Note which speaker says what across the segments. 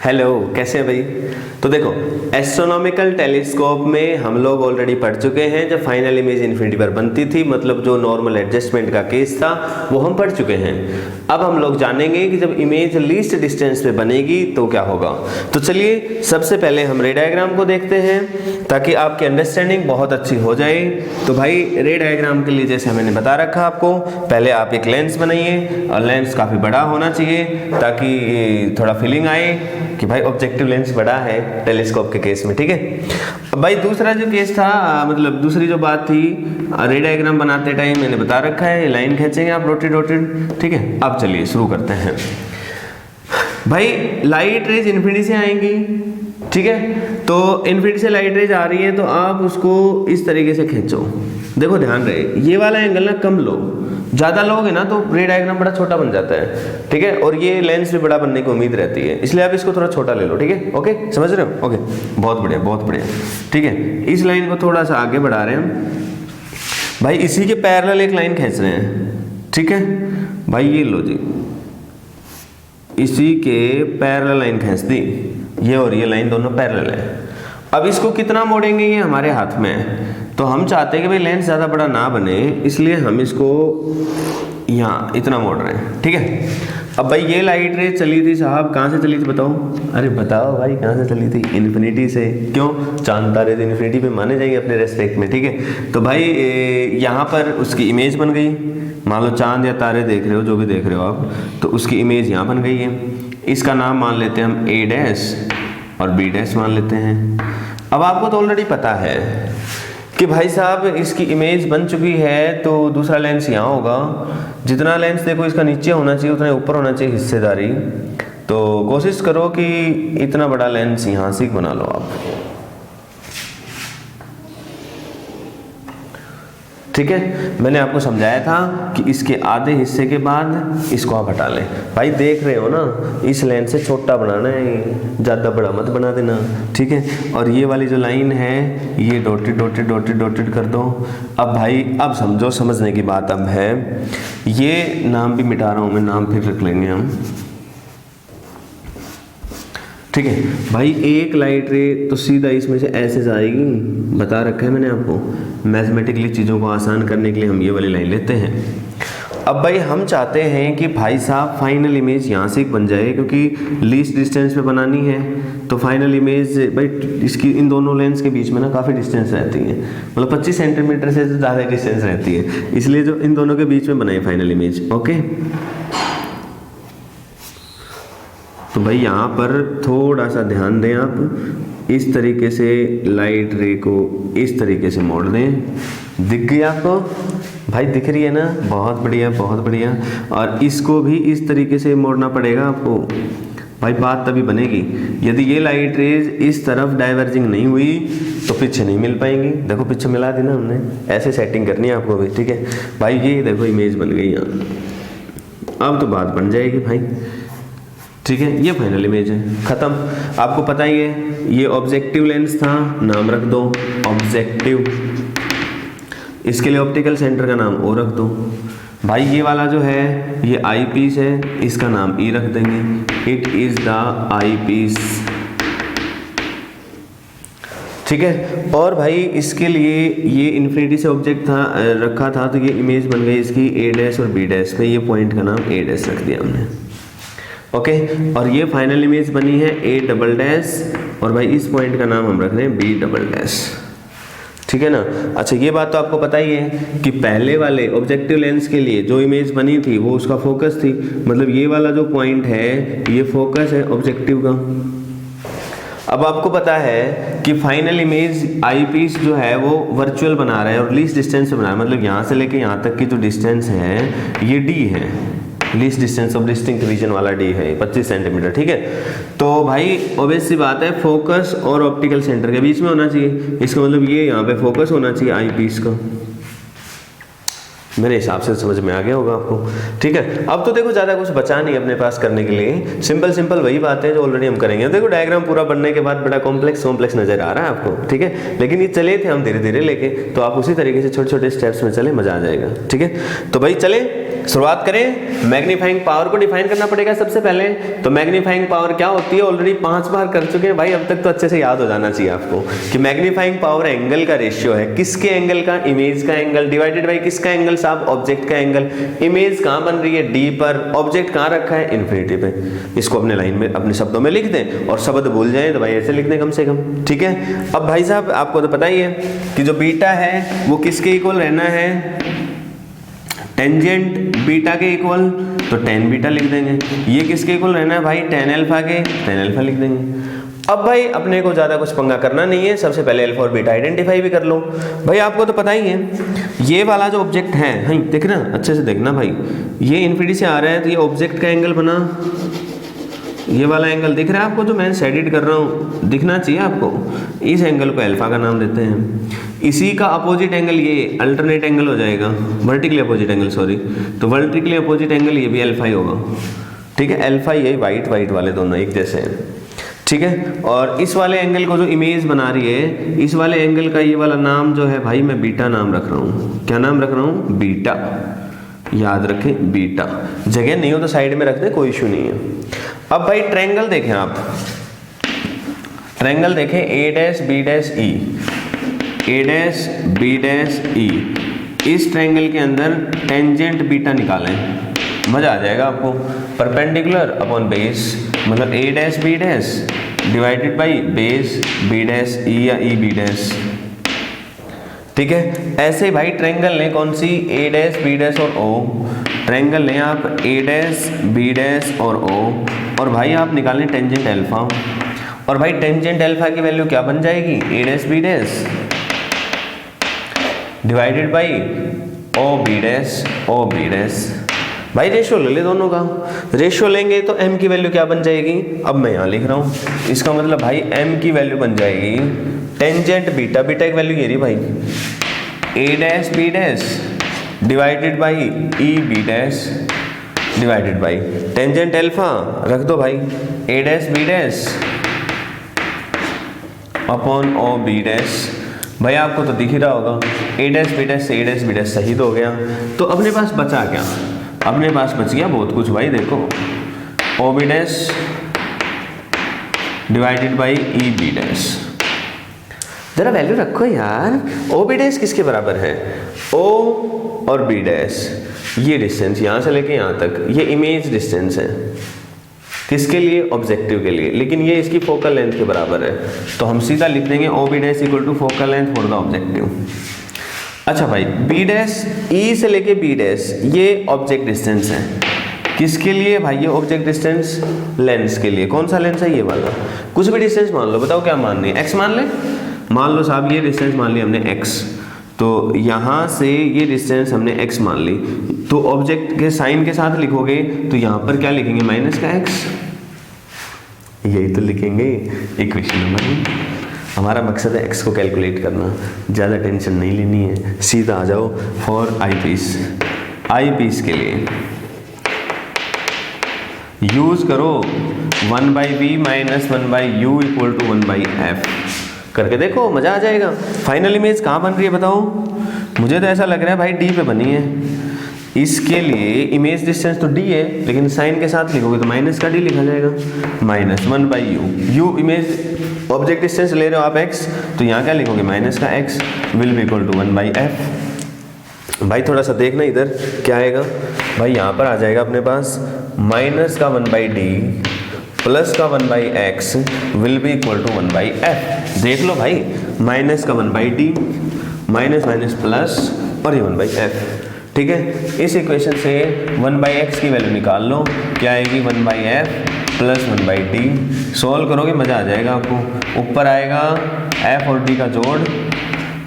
Speaker 1: Hello, कैसे हैं भाई। तो देखो, एस्ट्रोनॉमिकल टेलीस्कोप में हम लोग ऑलरेडी पढ़ चुके हैं। जब फाइनल इमेज इन्फिनिटी पर बनती थी, मतलब जो नॉर्मल एडजस्टमेंट का केस था वो हम पढ़ चुके हैं। अब हम लोग जानेंगे कि जब इमेज लीस्ट डिस्टेंस पे बनेगी तो क्या होगा। तो चलिए सबसे पहले हम रे डायग्राम को देखते हैं ताकि आपकी अंडरस्टैंडिंग बहुत अच्छी हो जाए। तो भाई रे डायग्राम के लिए जैसे मैंने बता रखा आपको, पहले आप एक लेंस बनाइए और लेंस काफ़ी बड़ा होना चाहिए ताकि थोड़ा फीलिंग आए कि भाई ऑब्जेक्टिव लेंस बड़ा है टेलीस्कोप के केस में, ठीक है। भाई दूसरा जो केस था, मतलब दूसरी जो बात थी, रे डायग्राम बनाते टाइम मैंने बता रखा है, लाइन खींचेंगे आप रोटेट, ठीक है। अब चलिए शुरू करते हैं। भाई लाइट रेज इन्फिनिटी से आएंगी, ठीक है। तो इन्फिनिटी से लाइट रेज आ रही है तो आप उसको इस तरीके से खींचो। देखो ध्यान रहे, ये वाला एंगल ना कम लो, ज़्यादा लोगे ना तो रे डायग्राम बड़ा छोटा बन जाता है, ठीक है। और ये लेंस भी बड़ा बनने की उम्मीद रहती है, इसलिए आप इसको थोड़ा छोटा ले लो, ठीक है। ओके, समझ रहे हो? ओके, बहुत बढ़िया बहुत बढ़िया, ठीक है। इस लाइन को थोड़ा सा आगे बढ़ा रहे हैं भाई, इसी के पैरेलल एक लाइन खींच रहे हैं, ठीक है भाई। ये लो जी, इसी के पैरेलल लाइन खींच दी, ये और ये लाइन दोनों पैरेलल है। अब इसको कितना मोड़ेंगे ये हमारे हाथ में है। तो हम चाहते हैं कि भाई लेंस ज़्यादा बड़ा ना बने, इसलिए हम इसको यहाँ इतना मोड़ रहे हैं, ठीक है। अब भाई ये लाइट रे चली थी साहब, कहाँ से चली थी बताओ? अरे बताओ भाई कहाँ से चली थी? इन्फिनिटी से। क्यों? चांद तारे तो इन्फिनिटी पे माने जाएंगे अपने रेस्पेक्ट में, ठीक है। तो भाई यहाँ पर उसकी इमेज बन गई। मान लो चांद या तारे देख रहे हो, जो भी देख रहे हो आप, तो उसकी इमेज यहाँ बन गई है। इसका नाम मान लेते हैं हम ए डैश और बी डैश मान लेते हैं। अब आपको तो ऑलरेडी पता है कि भाई साहब इसकी इमेज बन चुकी है, तो दूसरा लेंस यहाँ होगा। जितना लेंस देखो इसका नीचे होना चाहिए उतना ऊपर होना चाहिए हिस्सेदारी। तो कोशिश करो कि इतना बड़ा लेंस यहाँ से बना लो आप, ठीक है। मैंने आपको समझाया था कि इसके आधे हिस्से के बाद इसको आप हटा लें। भाई देख रहे हो ना, इस लेंस से छोटा बनाना है, ज़्यादा बड़ा मत बना देना, ठीक है। और ये वाली जो लाइन है ये डॉटेड डॉटेड डॉटेड डॉटेड कर दो। अब भाई अब समझो, समझने की बात अब है। ये नाम भी मिटा रहा हूँ मैं, नाम फिर रख लेंगे हम, ठीक है। भाई एक लाइट रे तो सीधा इसमें से ऐसे जाएगी, बता रखा है मैंने आपको। मैथमेटिकली चीज़ों को आसान करने के लिए हम ये वाली लाइन लेते हैं। अब भाई हम चाहते हैं कि भाई साहब फाइनल इमेज यहाँ से बन जाए, क्योंकि लीस्ट डिस्टेंस पे बनानी है। तो फाइनल इमेज भाई इसकी इन दोनों लेंस के बीच में ना काफ़ी डिस्टेंस रहती है, मतलब 25 सेंटीमीटर से ज़्यादा डिस्टेंस रहती है, इसलिए जो इन दोनों के बीच में बनाए फाइनल इमेज। ओके, तो भाई यहाँ पर थोड़ा सा ध्यान दें आप, इस तरीके से लाइट रे को इस तरीके से मोड़ दें। दिख गई आपको? भाई दिख रही है ना? बहुत बढ़िया बहुत बढ़िया। और इसको भी इस तरीके से मोड़ना पड़ेगा आपको। भाई बात तभी बनेगी, यदि ये लाइट रेज इस तरफ डाइवर्जिंग नहीं हुई तो पीछे नहीं मिल पाएंगी। देखो पीछे मिला दी ना हमने, ऐसे सेटिंग करनी है आपको भी, ठीक है भाई। ये देखो इमेज बन गई यहाँ, अब तो बात बन जाएगी भाई, ठीक है। ये फाइनल इमेज है, खत्म। आपको पता ही है ये ऑब्जेक्टिव लेंस था, नाम रख दो ऑब्जेक्टिव। इसके लिए ऑप्टिकल सेंटर का नाम ओ रख दो। भाई ये वाला जो है ये आई पीस है, इसका नाम ई रख देंगे, it is the eyepiece, ठीक है। और भाई इसके लिए ये इन्फिनिटी से ऑब्जेक्ट था रखा था, तो ये इमेज बन गई इसकी ए डैश और बी डैश पे। ये पॉइंट का नाम ए डैश रख दिया हमने, ओके। और ये फाइनल इमेज बनी है ए डबल डैश, और भाई इस पॉइंट का नाम हम रख रहे हैं बी डबल डैश, ठीक है ना। अच्छा ये बात तो आपको पता ही है कि पहले वाले ऑब्जेक्टिव लेंस के लिए जो इमेज बनी थी वो उसका फोकस थी, मतलब ये वाला जो पॉइंट है ये फोकस है ऑब्जेक्टिव का। अब आपको पता है कि फाइनल इमेज आई पीस जो है वो वर्चुअल बना रहा है और लीस्ट डिस्टेंस से बना रहा है, मतलब यहाँ से लेके यहाँ तक की जो डिस्टेंस है ये डी है, least distance of distinct region वाला डी है 25 सेंटीमीटर, ठीक है। तो भाई ऑब्वियस सी बात है फोकस और ऑप्टिकल सेंटर के बीच में होना चाहिए, इसका मतलब ये यहाँ पे फोकस होना चाहिए आई पीस का। मेरे हिसाब से समझ में आ गया होगा आपको, ठीक है। अब तो देखो ज़्यादा कुछ बचा नहीं अपने पास करने के लिए, सिंपल सिंपल वही बातें जो ऑलरेडी हम करेंगे। देखो डायग्राम पूरा बनने के बाद बड़ा कॉम्प्लेक्स नजर आ रहा है आपको, ठीक है, लेकिन ये चले थे हम धीरे धीरे लेके, तो आप उसी तरीके से छोटे छोटे स्टेप्स में चले, मजा आ जाएगा, ठीक है। तो भाई चले शुरुआत करें। मैग्नीफाइंग पावर को डिफाइन करना पड़ेगा सबसे पहले। तो मैग्नीफाइंग पावर क्या होती है, ऑलरेडी 5 बार कर चुके हैं भाई, अब तक तो अच्छे से याद हो जाना चाहिए आपको कि मैग्नीफाइंग पावर एंगल का रेशियो है। किसके एंगल का, इमेज का एंगल, डिवाइडेड बाई किसका एंगल साहब, ऑब्जेक्ट का एंगल। इमेज कहाँ बन रही है, डी पर, ऑब्जेक्ट कहाँ रखा है, इन्फिनिटी पे। इसको अपने लाइन में, अपने शब्दों में लिख दें, और शब्द भूल जाए तो भाई ऐसे लिख दें कम से कम, ठीक है। अब भाई साहब आपको तो पता ही है कि जो बीटा है वो किसके इक्वल रहना है, टेंजेंट बीटा के इक्वल, तो टेन बीटा लिख देंगे। ये किसके इक्वल रहना है भाई, टेन अल्फा के, टेन अल्फा लिख देंगे। अब भाई अपने को ज़्यादा कुछ पंगा करना नहीं है, सबसे पहले अल्फा और बीटा आइडेंटिफाई भी कर लो। भाई आपको तो पता ही है ये वाला जो ऑब्जेक्ट है, देखना अच्छे से देखना भाई, ये इन्फिनिटी से आ रहा है तो ये ऑब्जेक्ट का एंगल बना, ये वाला एंगल दिख रहा है आपको जो मैं शेडिड कर रहा हूँ, दिखना चाहिए आपको। इस एंगल को अल्फा का नाम देते हैं। इसी का अपोजिट एंगल ये अल्टरनेट एंगल हो जाएगा, वर्टिकली अपोजिट एंगल, सॉरी, तो वर्टिकली अपोजिट एंगल ये भी अल्फा ही होगा, ठीक है। अल्फा ये वाइट वाइट वाले दोनों एक जैसे हैं, ठीक है। और इस वाले एंगल को जो इमेज बना रही है, इस वाले एंगल का ये वाला नाम जो है भाई मैं बीटा नाम रख रहा हूँ। क्या नाम रख रहा हूँ, बीटा, याद रखें बीटा। जगह नहीं हो तो साइड में रख दें, कोई इशू नहीं है। अब भाई ट्रायंगल देखें आप, ट्रायंगल देखें ए डैश बी डैश ई, ए डैश बी डैश ई। इस ट्रायंगल के अंदर टेंजेंट बीटा निकालें, मजा आ जाएगा आपको। परपेंडिकुलर अपॉन बेस, मतलब A dash B dash divided by base B dash E या ई बी डैश, ठीक है। ऐसे भाई ट्रायंगल लें, कौन सी, ए डैश बी डैश और ओ। ट्रायंगल लें आप ए डैश बी डैश और ओ, और भाई आप निकालें टेंजेंट अल्फा। और भाई टेंजेंट अल्फा की वैल्यू क्या बन जाएगी, A dash B dash divided by O B dash, O B dash. भाई रेशियो ले ले दोनों का, रेशियो लेंगे तो m की वैल्यू क्या बन जाएगी, अब मैं यहाँ लिख रहा हूँ, इसका मतलब भाई m की वैल्यू बन जाएगी टेंजेंट बीटा, बीटा की वैल्यू ये रही भाई, A dash B dash divided by E B dash divided by tangent alpha रख दो भाई, A dash B dash upon O B dash. भाई आपको तो दिख ही रहा होगा, ए डैश बी डैश से ए डैश बी डैश सही तो हो गया। तो अपने पास बचा क्या, अपने पास बच गया बहुत कुछ भाई, देखो O B dash divided by E B dash. जरा वैल्यू रखो यार, ओ बी डैश किसके बराबर है, ओ और बी डैश, ये डिस्टेंस यहाँ से लेके यहाँ तक, ये इमेज डिस्टेंस है, किसके लिए, ऑब्जेक्टिव के लिए, लेकिन ये इसकी फोकल लेंथ के बराबर है। तो हम सीधा लिख देंगे O B dash equal to focal length for the objective. अच्छा भाई बी डैश, ई से लेके बी डैश, ये ऑब्जेक्ट डिस्टेंस है, किसके लिए भाई, ये ऑब्जेक्ट डिस्टेंस लेंस के लिए। कौन सा लेंस है, ये वाला। कुछ भी डिस्टेंस मान लो, बताओ क्या माननी है, एक्स मान ले, मान लो साहब ये डिस्टेंस मान ली हमने एक्स, तो यहाँ से ये डिस्टेंस हमने x मान ली, तो ऑब्जेक्ट के साइन के साथ लिखोगे तो यहाँ पर क्या लिखेंगे, माइनस का x, यही तो लिखेंगे इक्वेशन नंबर। हमारा मकसद है x को कैलकुलेट करना, ज़्यादा टेंशन नहीं लेनी है, सीधा आ जाओ फॉर आई पीस के लिए यूज़ करो 1/v minus 1/u equal to 1/f करके देखो, मज़ा आ जाएगा। फाइनल इमेज कहाँ बन रही है बताओ, मुझे तो ऐसा लग रहा है भाई डी पे बनी है। इसके लिए इमेज डिस्टेंस तो डी है, लेकिन साइन के साथ लिखोगे तो माइनस का डी लिखा जाएगा, minus 1/u। u image object distance ले रहे हो आप x, तो यहाँ क्या लिखोगे, माइनस का x will be equal to 1/f। भाई थोड़ा सा देखना इधर क्या आएगा, भाई यहाँ पर आ जाएगा अपने पास माइनस का 1/d प्लस का 1/x will be equal to 1/f। देख लो भाई, माइनस का 1/d माइनस माइनस प्लस और ये 1/f, ठीक है। इस इक्वेशन से 1/x की वैल्यू निकाल लो, क्या आएगी 1/f प्लस 1/d। सॉल्व करोगे मज़ा आ जाएगा आपको। ऊपर आएगा f और d का जोड़,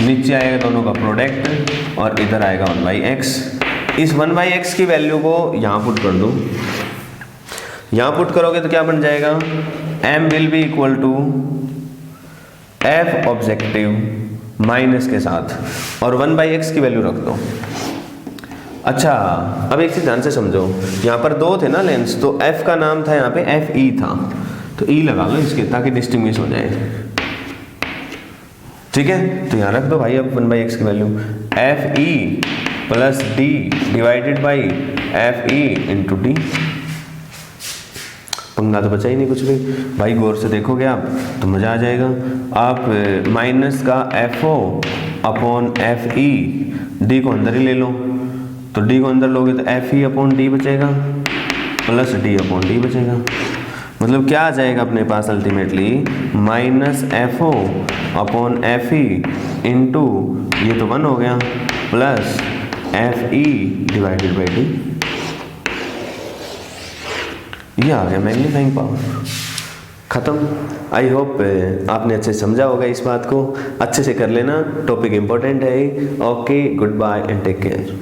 Speaker 1: नीचे आएगा दोनों का प्रोडक्ट, और इधर आएगा 1/x। इस 1/x की वैल्यू को यहाँ पुट कर दो, यहाँ पुट करोगे तो क्या बन जाएगा, m will be equal to f objective minus के साथ, और 1/x की वैल्यू रख दो। अच्छा अब एक चीज़ ध्यान से समझो, यहाँ पर दो थे ना लेंस, तो f का नाम था यहाँ पे fe था, तो e लगा लो इसके ताकि डिस्टिंग्विश हो जाए, ठीक है। तो यहाँ रख दो भाई अब 1/x की value fe plus d divided by F E into D. पंगा तो बचा ही नहीं कुछ भी भाई, गौर से देखोगे आप तो मज़ा आ जाएगा। आप माइनस का F O upon F E, D को अंदर ही ले लो, तो डी को अंदर लोगे तो एफ ई अपॉन डी बचेगा प्लस डी अपॉन डी बचेगा। मतलब क्या आ जाएगा अपने पास ultimately minus F O upon F E into, ये तो 1 हो गया, plus F E divided by D. ये आ गया मैग्नीफाइंग पावर, खत्म। आई होप आपने अच्छे से समझा होगा इस बात को, अच्छे से कर लेना, टॉपिक इंपॉर्टेंट है। Okay, goodbye and take care.